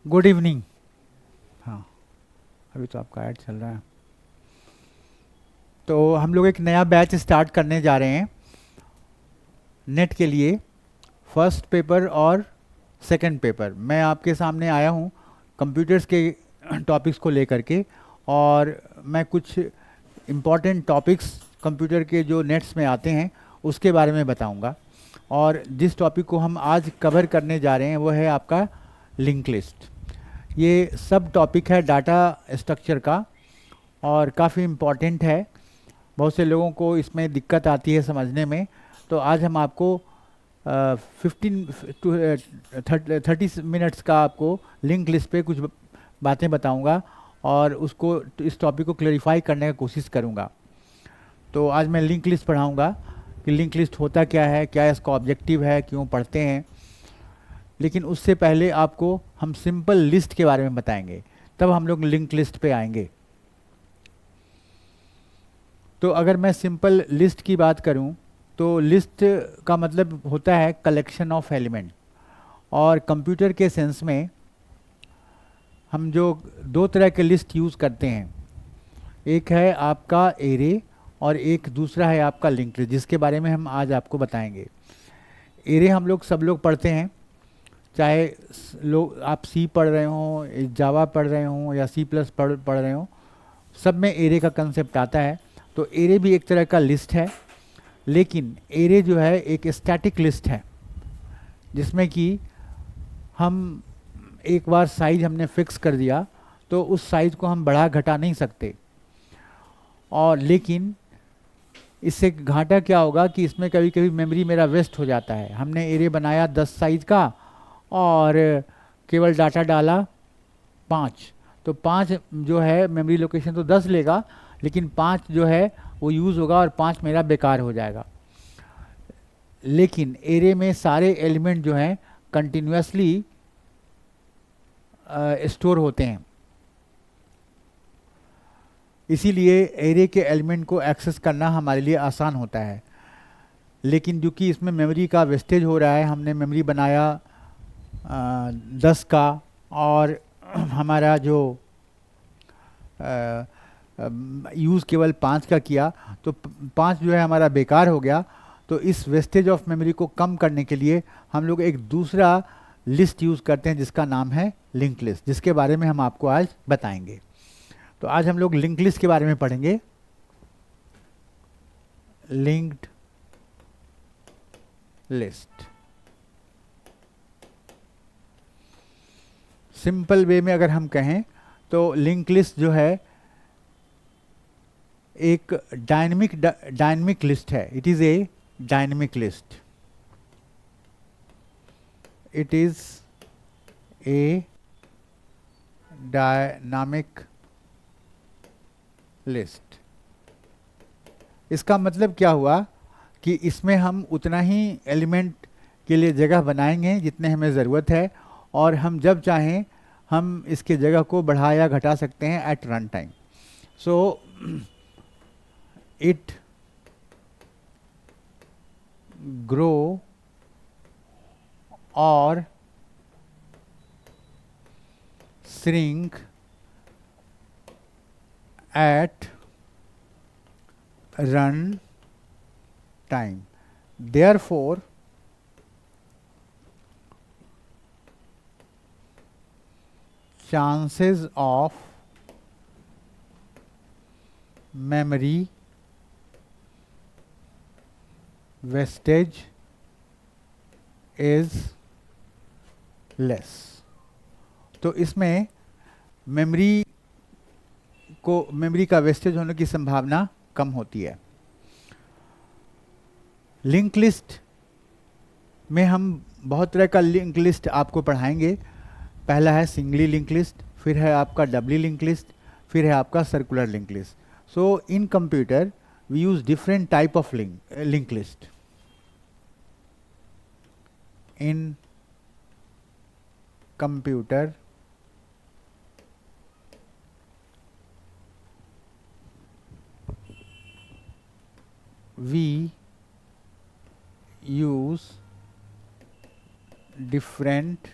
Good evening. हाँ, अभी तो आपका ऐड चल रहा है। तो हम लोग एक नया बैच स्टार्ट करने जा रहे हैं नेट के लिए। फर्स्ट पेपर और सेकंड पेपर मैं आपके सामने आया हूँ कंप्यूटर्स के टॉपिक्स को लेकर के। और मैं कुछ इम्पॉर्टेंट टॉपिक्स कंप्यूटर के जो नेट्स में आते हैं उसके बारे में बताऊंगा। और जिस टॉपिक को हम आज कवर करने जा रहे हैं वो है आपका लिंक लिस्ट। ये सब टॉपिक है डाटा स्ट्रक्चर का और काफ़ी इम्पॉर्टेंट है। बहुत से लोगों को इसमें दिक्कत आती है समझने में। तो आज हम आपको 15 टू 30 मिनट्स का आपको लिंक लिस्ट पे कुछ बातें बताऊंगा और उसको इस टॉपिक को क्लेरिफाई करने की कोशिश करूंगा। तो आज मैं लिंक लिस्ट पढ़ाऊंगा कि लिंक लिस्ट होता क्या है, क्या इसका ऑब्जेक्टिव है, क्यों पढ़ते हैं। लेकिन उससे पहले आपको हम सिंपल लिस्ट के बारे में बताएंगे, तब हम लोग लिंक लिस्ट पे आएंगे। तो अगर मैं सिंपल लिस्ट की बात करूं तो लिस्ट का मतलब होता है कलेक्शन ऑफ एलिमेंट। और कंप्यूटर के सेंस में हम जो दो तरह के लिस्ट यूज़ करते हैं, एक है आपका एरे और एक दूसरा है आपका लिंक्ड लिस्ट, जिसके बारे में हम आज आपको बताएंगे। एरे हम लोग सब लोग पढ़ते हैं, चाहे लोग आप सी पढ़ रहे हों, जावा पढ़ रहे हों या सी प्लस पढ़ रहे हों, सब में एरे का कंसेप्ट आता है। तो एरे भी एक तरह का लिस्ट है, लेकिन एरे जो है एक स्टैटिक लिस्ट है जिसमें कि हम एक बार साइज हमने फिक्स कर दिया तो उस साइज को हम बढ़ा घटा नहीं सकते। और लेकिन इससे घाटा क्या होगा कि इसमें कभी कभी मेमोरी मेरा वेस्ट हो जाता है। हमने एरे बनाया 10 साइज का और केवल डाटा डाला 5, तो 5 जो है मेमोरी लोकेशन तो 10 लेगा, लेकिन 5 जो है वो यूज़ होगा और 5 मेरा बेकार हो जाएगा। लेकिन एरे में सारे एलिमेंट जो हैं कंटिन्यूसली स्टोर होते हैं, इसीलिए एरे के एलिमेंट को एक्सेस करना हमारे लिए आसान होता है। लेकिन क्योंकि इसमें मेमोरी का वेस्टेज हो रहा है, हमने मेमोरी बनाया 10 का और हमारा जो यूज़ केवल 5 का किया, तो 5 जो है हमारा बेकार हो गया। तो इस वेस्टेज ऑफ मेमोरी को कम करने के लिए हम लोग एक दूसरा लिस्ट यूज़ करते हैं जिसका नाम है लिंक लिस्ट, जिसके बारे में हम आपको आज बताएंगे। तो आज हम लोग लिंक लिस्ट के बारे में पढ़ेंगे। लिंक्ड लिस्ट सिंपल वे में अगर हम कहें तो लिंक लिस्ट जो है एक डायनेमिक लिस्ट है। It is a dynamic list. It is a dynamic list. इसका मतलब क्या हुआ कि इसमें हम उतना ही एलिमेंट के लिए जगह बनाएंगे जितने हमें ज़रूरत है, और हम जब चाहें हम इसके जगह को बढ़ा या घटा सकते हैं at run time. So it grow और shrink at run time. Therefore, chances of memory wastage is less। तो इसमें मेमोरी का वेस्टेज होने की संभावना कम होती है। लिंक लिस्ट में हम बहुत तरह का लिंक लिस्ट आपको पढ़ाएंगे। पहला है सिंगली लिंक लिस्ट, फिर है आपका डबली लिंक लिस्ट, फिर है आपका circular link list. So in computer we use different type of link list. In computer we use different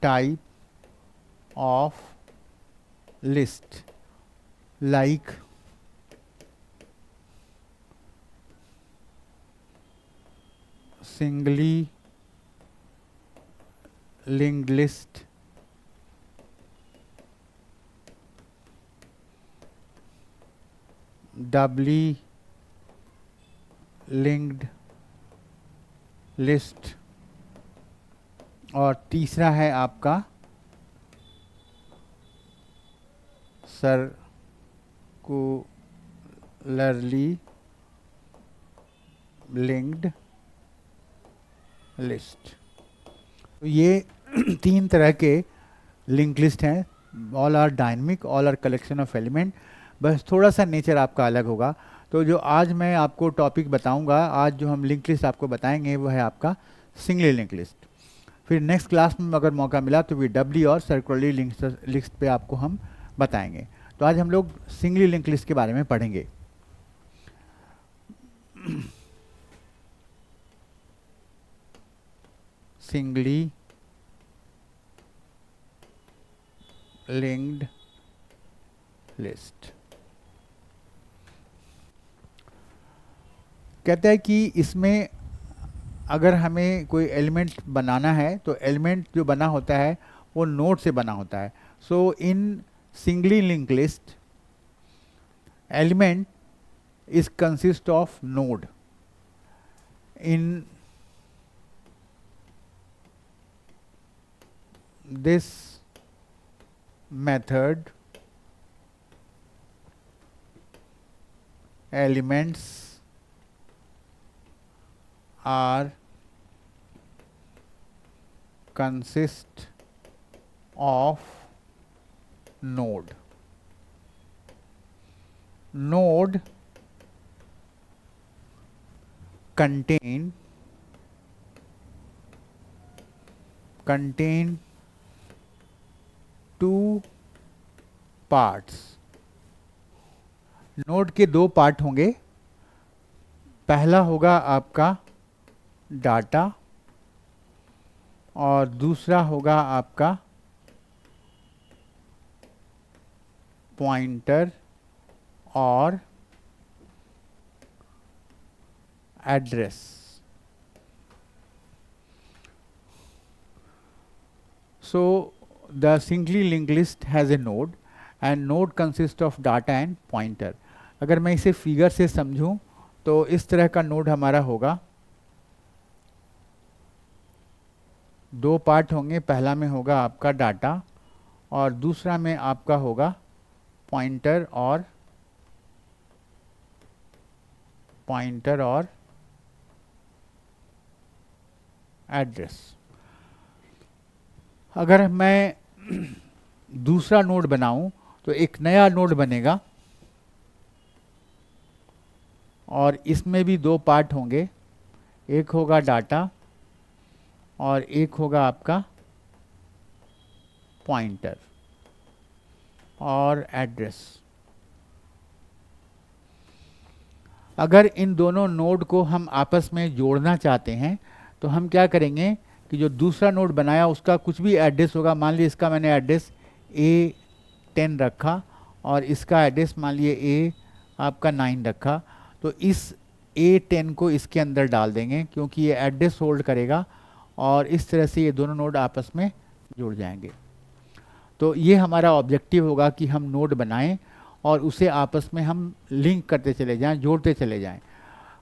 type of list like singly linked list, doubly linked list, और तीसरा है आपका सर्कुलरली लिंक्ड लिस्ट। तो ये तीन तरह के link list हैं। All are dynamic, all are collection of element, बस थोड़ा सा नेचर आपका अलग होगा। तो जो आज मैं आपको टॉपिक बताऊंगा, आज जो हम लिंक लिस्ट आपको बताएंगे वो है आपका सिंगली लिंक लिस्ट। फिर नेक्स्ट क्लास में अगर मौका मिला तो फिर डबली और सर्कुलरली लिंक लिस्ट पे आपको हम बताएंगे। तो आज हम लोग सिंगली लिंक लिस्ट के बारे में पढ़ेंगे। सिंगली लिंक्ड लिस्ट कहता है कि इसमें अगर हमें कोई एलिमेंट बनाना है तो एलिमेंट जो बना होता है वो नोड से बना होता है। So in singly linked list element is consist of node. In this method elements are consist of node. Node contain two parts. Node के दो पार्ट होंगे। पहला होगा आपका डाटा और दूसरा होगा आपका पॉइंटर और address. So the singly linked list has a node and node consist of data and pointer. अगर मैं इसे फिगर से समझूं तो इस तरह का नोड हमारा होगा। दो पार्ट होंगे, पहला में होगा आपका डाटा और दूसरा में आपका होगा पॉइंटर और एड्रेस। अगर मैं दूसरा नोड बनाऊं तो एक नया नोड बनेगा और इसमें भी दो पार्ट होंगे, एक होगा डाटा और एक होगा आपका पॉइंटर और एड्रेस। अगर इन दोनों नोड को हम आपस में जोड़ना चाहते हैं तो हम क्या करेंगे कि जो दूसरा नोड बनाया उसका कुछ भी एड्रेस होगा। मान लीजिए इसका मैंने एड्रेस A10 रखा और इसका एड्रेस मान लिए आपका 9 रखा, तो इस A10 को इसके अंदर डाल देंगे क्योंकि ये एड्रेस होल्ड करेगा और इस तरह से ये दोनों नोड आपस में जुड़ जाएंगे। तो ये हमारा ऑब्जेक्टिव होगा कि हम नोड बनाएं और उसे आपस में हम लिंक करते चले जाएं, जोड़ते चले जाएं।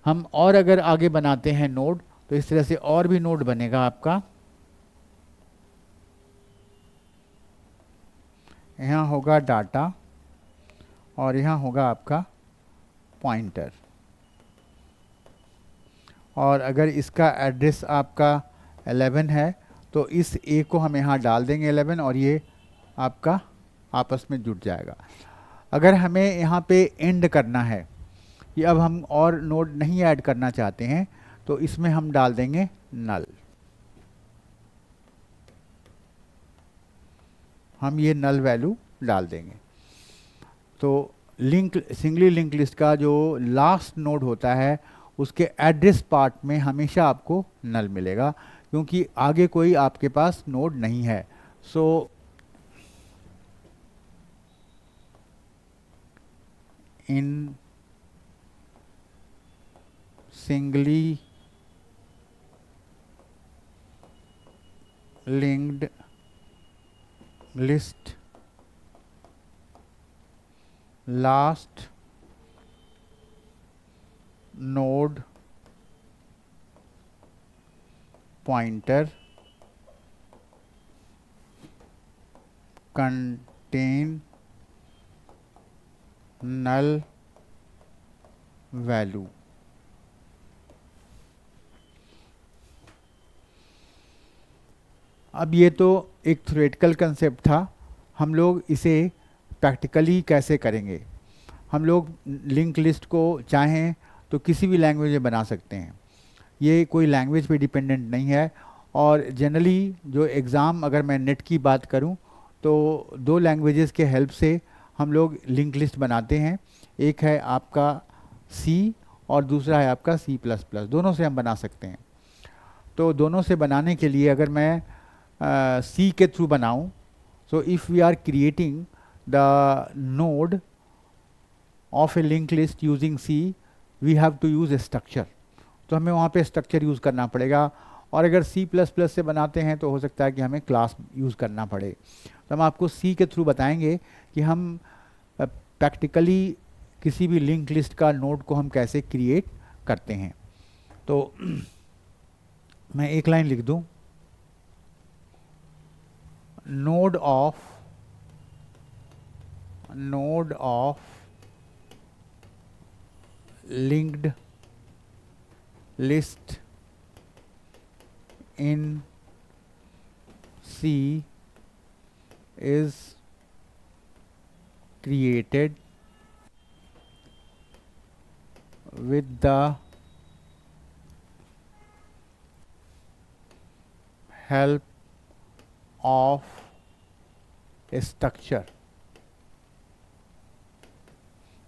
हम और अगर आगे बनाते हैं नोड तो इस तरह से और भी नोड बनेगा आपका। यहाँ होगा डाटा और यहाँ होगा आपका पॉइंटर, और अगर इसका एड्रेस आपका 11 है तो इस A को हम यहाँ डाल देंगे 11 और ये आपका आपस में जुड़ जाएगा। अगर हमें यहाँ पे एंड करना है कि अब हम और नोड नहीं ऐड करना चाहते हैं तो इसमें हम डाल देंगे नल। हम ये नल वैल्यू डाल देंगे। तो सिंगली लिंक लिस्ट का जो लास्ट नोड होता है उसके एड्रेस पार्ट में हमेशा आपको नल मिलेगा क्योंकि आगे कोई आपके पास नोड नहीं है। So in singly linked list, last node pointer contain null value. अब ये तो एक थ्योरेटिकल कंसेप्ट था, हम लोग इसे प्रैक्टिकली कैसे करेंगे। हम लोग लिंक लिस्ट को चाहें तो किसी भी लैंग्वेज में बना सकते हैं, ये कोई लैंग्वेज पे डिपेंडेंट नहीं है। और जनरली जो एग्ज़ाम, अगर मैं नेट की बात करूं, तो दो लैंग्वेजेस के हेल्प से हम लोग लिंक लिस्ट बनाते हैं। एक है आपका सी और दूसरा है आपका C++, दोनों से हम बना सकते हैं। तो दोनों से बनाने के लिए अगर मैं सी के थ्रू बनाऊं, so if we are creating the node of a link list using C, we have to use a structure, तो हमें वहाँ पे स्ट्रक्चर यूज़ करना पड़ेगा। और अगर C++ से बनाते हैं तो हो सकता है कि हमें क्लास यूज़ करना पड़े। तो हम आपको सी के थ्रू बताएंगे कि हम प्रैक्टिकली किसी भी लिंक लिस्ट का नोड को हम कैसे क्रिएट करते हैं। तो मैं एक लाइन लिख दूं, node of linked list in C is created with the help of a structure।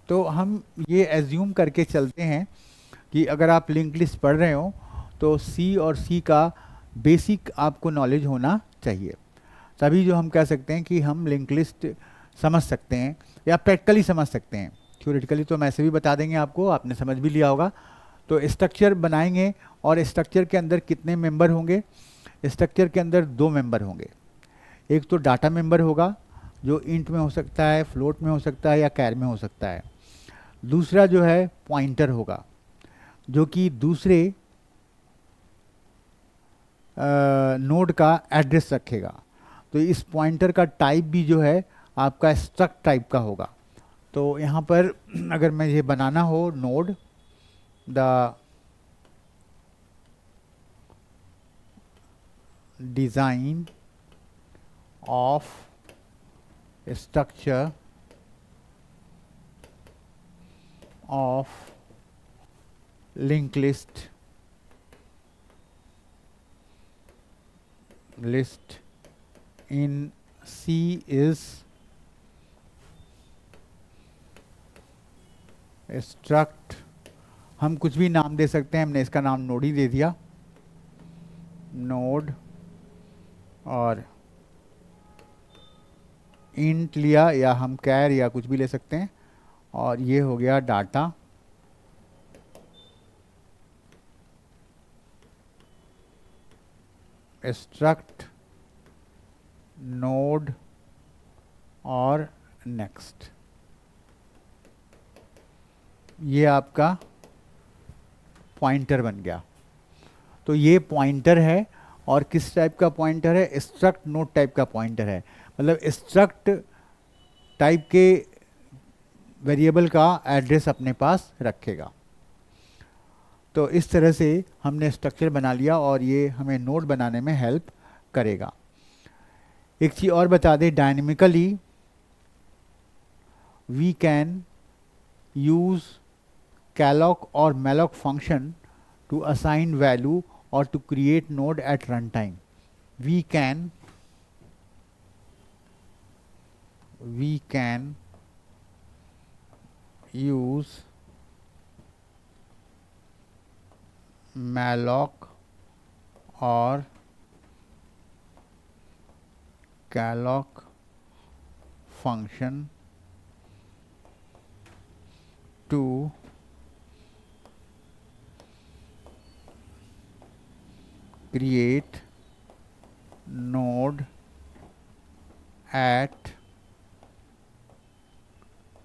तो हम ये एज्यूम करके चलते हैं कि अगर आप लिंक लिस्ट पढ़ रहे हो तो सी और सी का बेसिक आपको नॉलेज होना चाहिए, तभी जो हम कह सकते हैं कि हम लिंक लिस्ट समझ सकते हैं या प्रैक्टिकली समझ सकते हैं। थ्योरेटिकली तो हम ऐसे भी बता देंगे आपको, आपने समझ भी लिया होगा। तो स्ट्रक्चर बनाएंगे, और स्ट्रक्चर के अंदर कितने मेंबर होंगे? स्ट्रक्चर के अंदर दो मेंबर होंगे। एक तो डाटा मेंबर होगा जो इंट में हो सकता है, फ्लोट में हो सकता है या कैर में हो सकता है। दूसरा जो है पॉइंटर होगा जो कि दूसरे नोड का एड्रेस रखेगा। तो इस पॉइंटर का टाइप भी जो है आपका स्ट्रक्ट टाइप का होगा। तो यहाँ पर अगर मैं ये बनाना हो node, the design of structure of link list in C is struct, हम कुछ भी नाम दे सकते हैं, हमने इसका नाम नोड ही दे दिया, नोड, और इंट लिया या हम कैर या कुछ भी ले सकते हैं, और ये हो गया डाटा। स्ट्रक्ट नोड और नेक्स्ट, ये आपका पॉइंटर बन गया। तो ये पॉइंटर है, और किस टाइप का पॉइंटर है? स्ट्रक्ट नोड टाइप का पॉइंटर है, मतलब स्ट्रक्ट टाइप के वेरिएबल का एड्रेस अपने पास रखेगा। तो इस तरह से हमने स्ट्रक्चर बना लिया और ये हमें नोड बनाने में हेल्प करेगा। एक चीज़ और बता दें, dynamically we can use calloc और malloc function to assign value or to create node at runtime. We can use malloc or calloc function to create node at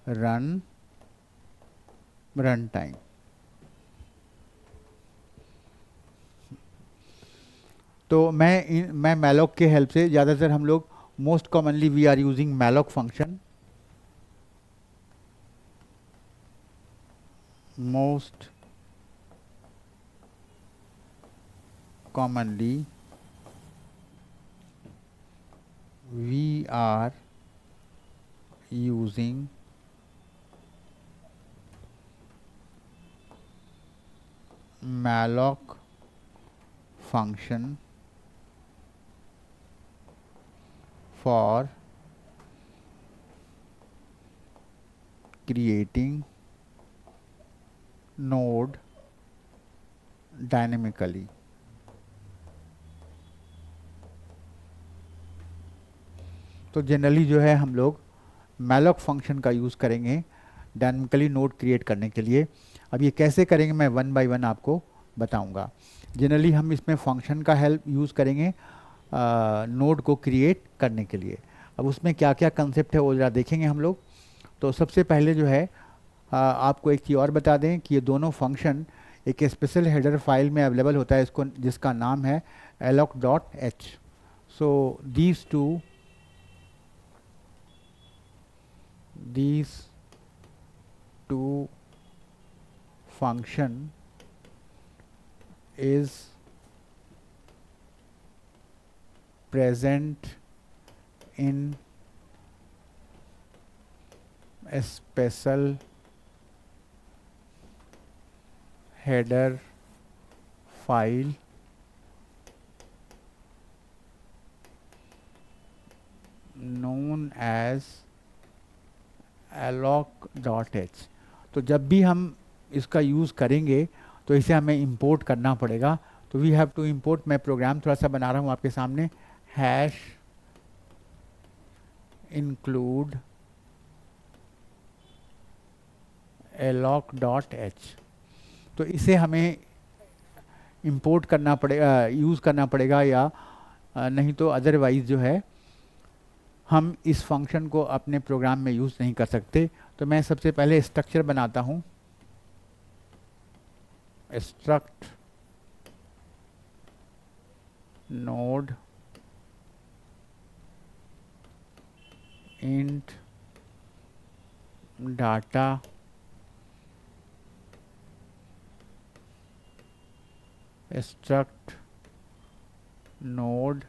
run time। तो मैं malloc के help से ज़्यादातर हम लोग most commonly we are using malloc function, most commonly we are using malloc function for creating node dynamically। तो generally जो है हम लोग malloc फंक्शन का यूज़ करेंगे डायनेमिकली नोड क्रिएट करने के लिए। अब ये कैसे करेंगे मैं वन बाय वन आपको बताऊंगा। जनरली हम इसमें फंक्शन का हेल्प यूज़ करेंगे नोड को क्रिएट करने के लिए। अब उसमें क्या क्या कंसेप्ट है वो ज़रा देखेंगे हम लोग। तो सबसे पहले जो है आपको एक चीज़ और बता दें कि ये दोनों फंक्शन एक स्पेशल हेडर फाइल में अवेलेबल होता है इसको, जिसका नाम है alloc.h। So these two function is present in a special header file known as alloc.h। तो जब भी हम इसका यूज़ करेंगे तो इसे हमें इंपोर्ट करना पड़ेगा। तो वी हैव टू इंपोर्ट, मैं प्रोग्राम थोड़ा सा बना रहा हूँ आपके सामने, हैश इंक्लूड alloc.h। तो इसे हमें इंपोर्ट करना पड़ेगा, यूज़ करना पड़ेगा, या नहीं तो अदरवाइज़ जो है हम इस फंक्शन को अपने प्रोग्राम में यूज़ नहीं कर सकते। तो मैं सबसे पहले स्ट्रक्चर बनाता हूँ, struct node int data struct node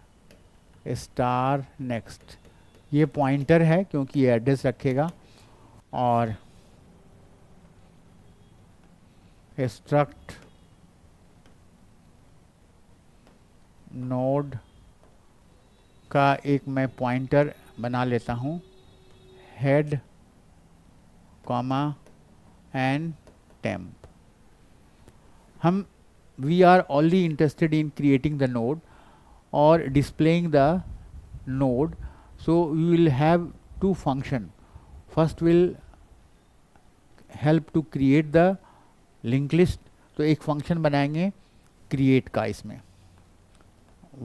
star next. ये पॉइंटर है क्योंकि ये एड्रेस रखेगा, और struct नोड का एक मैं पॉइंटर बना लेता हूँ, हेड कॉमा एंड टेम्प। हम we are only interested in creating the node or displaying the node, so we will have two function. First will help to create the linked list। तो एक function बनाएंगे create का, इसमें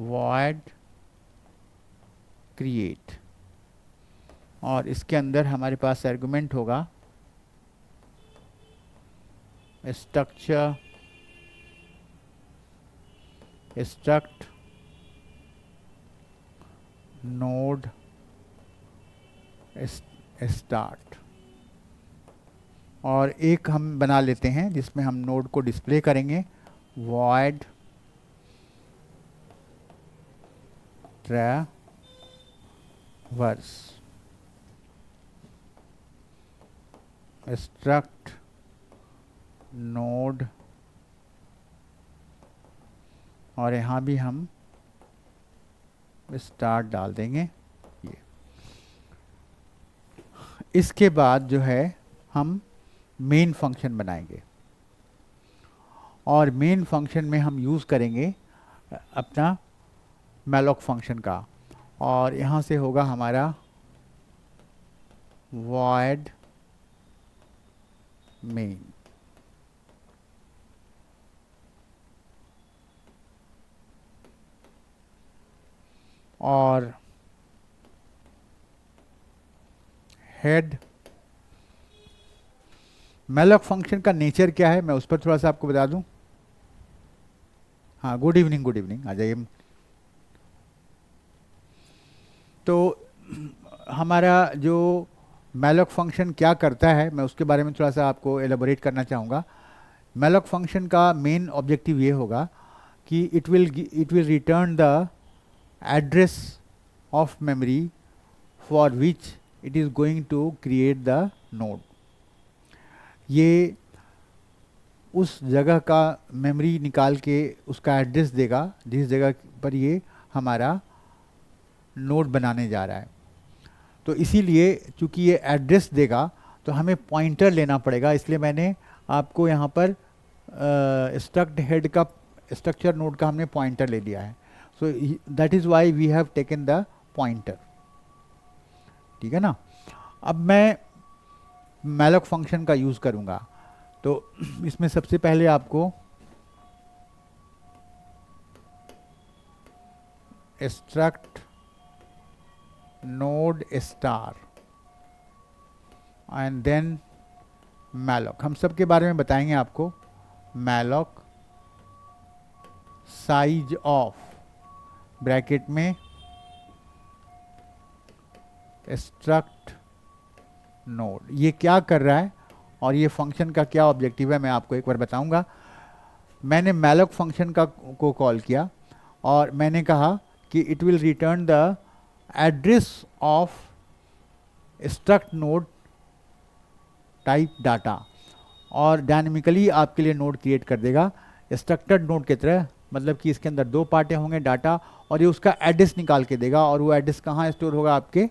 void create, और इसके अंदर हमारे पास आर्गुमेंट होगा structure struct नोड स्टार्ट। और एक हम बना लेते हैं जिसमें हम नोड को डिस्प्ले करेंगे, void traverse। struct नोड, और यहाँ भी हम स्टार्ट डाल देंगे। ये इसके बाद जो है हम मेन फंक्शन बनाएंगे, और मेन फंक्शन में हम यूज़ करेंगे अपना malloc फंक्शन का। और यहाँ से होगा हमारा void main। और हेड मैलॉक फंक्शन का नेचर क्या है, मैं उस पर थोड़ा सा आपको बता दूं। हाँ, गुड इवनिंग, गुड इवनिंग, आ जाइए। तो हमारा जो मैलॉक फंक्शन क्या करता है, मैं उसके बारे में थोड़ा सा आपको एलेबोरेट करना चाहूँगा। मैलॉक फंक्शन का मेन ऑब्जेक्टिव ये होगा कि it will return the address of memory for which it is going to create the node. ये उस जगह का मेमोरी निकाल के उसका एड्रेस देगा जिस जगह पर ये हमारा नोड बनाने जा रहा है। तो इसीलिए चूंकि ये एड्रेस देगा तो हमें पॉइंटर लेना पड़ेगा, इसलिए मैंने आपको यहाँ पर स्ट्रक्ट हेड का स्ट्रक्चर नोड का हमने पॉइंटर ले लिया है। So that is why we have taken the pointer. ठीक है ना। अब मैं मैलॉक फंक्शन का यूज़ करूँगा, तो इसमें सबसे पहले आपको struct node star and then malloc, हम सब के बारे में बताएंगे आपको। मैलॉक साइज ऑफ ब्रैकेट में स्ट्रक्ट नोड, ये क्या कर रहा है और ये फंक्शन का क्या ऑब्जेक्टिव है मैं आपको एक बार बताऊंगा। मैंने मैलॉक फंक्शन को कॉल किया और मैंने कहा कि it will return the address of struct node type data, और डायनेमिकली आपके लिए नोड क्रिएट कर देगा स्ट्रक्चर्ड नोड की तरह। मतलब कि इसके अंदर दो पार्टें होंगे डाटा, और ये उसका एड्रेस निकाल के देगा, और वो एड्रेस कहाँ स्टोर होगा, आपके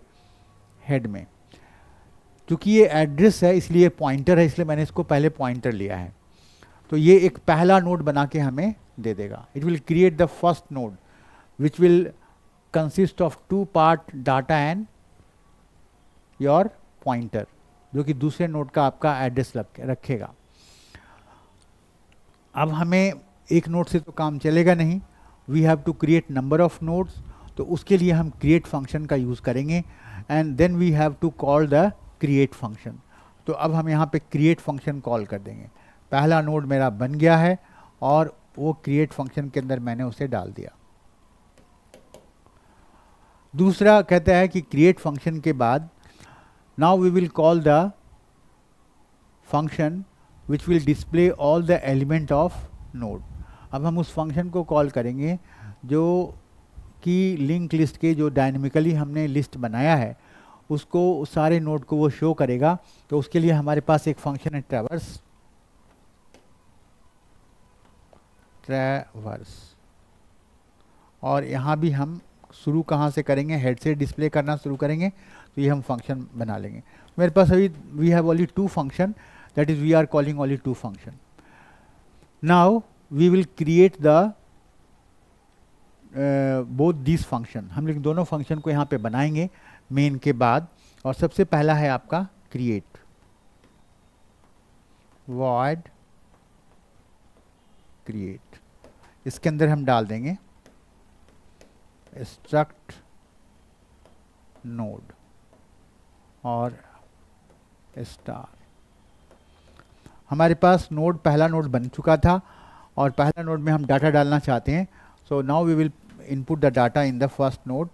हेड में। क्योंकि ये एड्रेस है इसलिए पॉइंटर है, इसलिए मैंने इसको पहले पॉइंटर लिया है। तो ये एक पहला नोड बना के हमें दे देगा। It will create the first node which will consist of 2 part data and your pointer, जो कि दूसरे नोड का आपका एड्रेस रखेगा। अब हमें एक नोड से तो काम चलेगा नहीं, we have to create number of nodes. तो उसके लिए हम क्रिएट फंक्शन का यूज़ करेंगे and then we have to call the create function. तो अब हम यहाँ पे क्रिएट फंक्शन कॉल कर देंगे। पहला नोड मेरा बन गया है और वो क्रिएट फंक्शन के अंदर मैंने उसे डाल दिया। दूसरा कहता है कि क्रिएट फंक्शन के बाद now we will call the function which will display all the element of node. अब हम उस फंक्शन को कॉल करेंगे जो कि लिंक लिस्ट के जो डायनेमिकली हमने लिस्ट बनाया है उसको सारे नोड को वो शो करेगा। तो उसके लिए हमारे पास एक फंक्शन है ट्रैवर्स। और यहाँ भी हम शुरू कहाँ से करेंगे, हेड से डिस्प्ले करना शुरू करेंगे, तो ये हम फंक्शन बना लेंगे। मेरे पास अभी we have only 2 function, that is we are calling only 2 function. Now we will create the both this function. हम लोग दोनों फंक्शन को यहाँ पे बनाएंगे मेन के बाद। और सबसे पहला है आपका क्रिएट, void क्रिएट। इसके अंदर हम डाल देंगे स्ट्रक्ट नोड और स्टार। हमारे पास नोड, पहला नोड बन चुका था और पहला नोड में हम डाटा डालना चाहते हैं। So now we will input the data in the first node.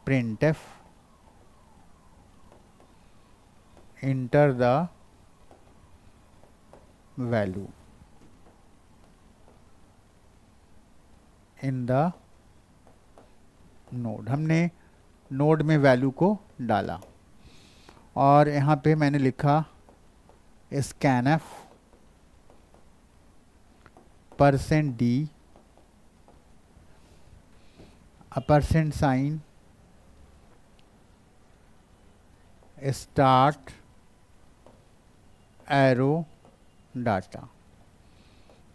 printf enter the value in the node। हमने नोड में वैल्यू को डाला और यहाँ पे मैंने लिखा scanf %d $, start arrow data.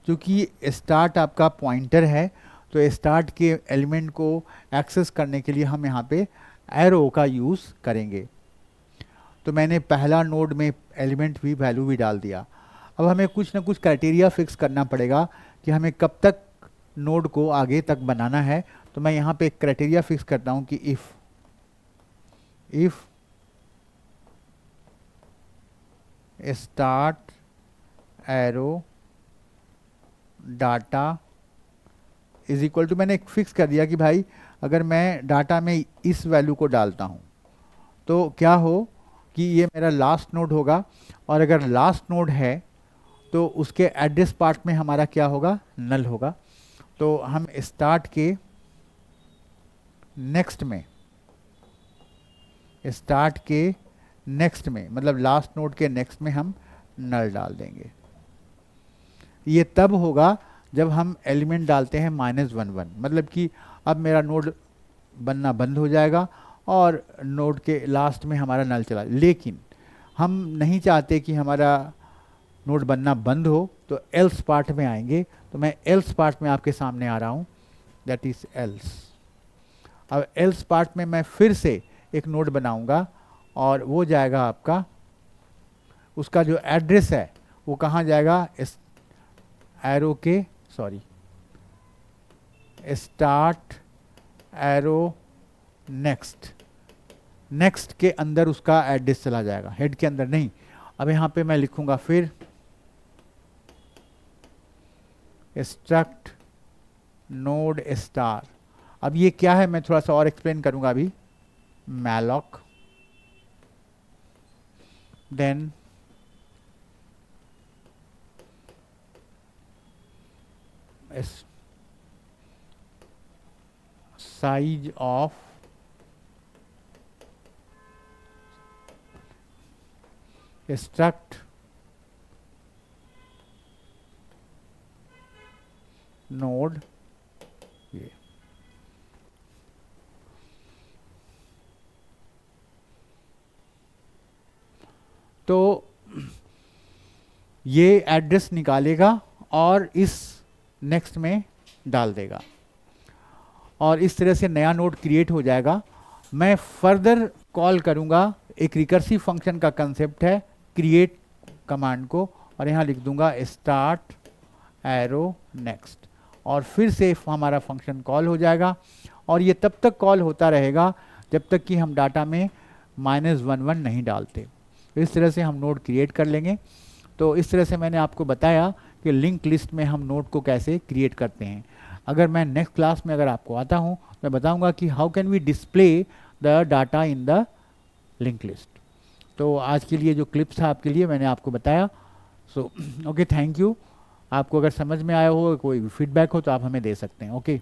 क्योंकि स्टार्ट आपका पॉइंटर है तो स्टार्ट के एलिमेंट को एक्सेस करने के लिए हम यहाँ पे एरो का यूज़ करेंगे। तो मैंने पहला नोड में एलिमेंट भी वैल्यू भी डाल दिया। अब हमें कुछ ना कुछ क्राइटेरिया फिक्स करना पड़ेगा कि हमें कब तक नोड को आगे तक बनाना है। तो मैं यहाँ पे एक क्राइटेरिया फिक्स करता हूँ कि if start arrow data is equal to, मैंने एक फिक्स कर दिया कि भाई अगर मैं डाटा में इस वैल्यू को डालता हूँ तो क्या हो कि ये मेरा लास्ट नोड होगा, और अगर लास्ट नोड है तो उसके एड्रेस पार्ट में हमारा क्या होगा, नल होगा। तो हम स्टार्ट के नेक्स्ट में मतलब लास्ट नोड के नेक्स्ट में हम नल डाल देंगे। ये तब होगा जब हम एलिमेंट डालते हैं -1 1, मतलब कि अब मेरा नोड बनना बंद हो जाएगा और नोड के लास्ट में हमारा नल चला। लेकिन हम नहीं चाहते कि हमारा नोड बनना बंद हो, तो एल्स पार्ट में आएंगे। तो मैं एल्स पार्ट में आपके सामने आ रहा हूँ, दैट इज एल्स। अब एल्स पार्ट में मैं फिर से एक नोड बनाऊंगा और वो जाएगा आपका, उसका जो एड्रेस है वो कहाँ जाएगा, इस एरो के स्टार्ट एरो नेक्स्ट के अंदर उसका एड्रेस चला जाएगा, हेड के अंदर नहीं। अब यहाँ पे मैं लिखूंगा फिर स्ट्रक्ट नोड स्टार। अब ये क्या है मैं थोड़ा सा और एक्सप्लेन करूंगा अभी। Malloc then size of struct node ये। तो ये एड्रेस निकालेगा और इस नेक्स्ट में डाल देगा और इस तरह से नया नोड क्रिएट हो जाएगा। मैं फर्दर कॉल करूंगा, एक रिकर्सिव फंक्शन का कंसेप्ट है क्रिएट कमांड को, और यहाँ लिख दूंगा स्टार्ट एरो नेक्स्ट, और फिर से हमारा फंक्शन कॉल हो जाएगा। और ये तब तक कॉल होता रहेगा जब तक कि हम डाटा में -1 1 नहीं डालते। इस तरह से हम नोड क्रिएट कर लेंगे। तो इस तरह से मैंने आपको बताया कि लिंक लिस्ट में हम नोड को कैसे क्रिएट करते हैं। अगर मैं नेक्स्ट क्लास में अगर आपको आता हूँ, मैं बताऊँगा कि how can we display the data in the link list. तो आज के लिए जो क्लिप्स था आपके लिए मैंने आपको बताया। So okay, thank you. आपको अगर समझ में आया हो, कोई फीडबैक हो तो आप हमें दे सकते हैं। ओके।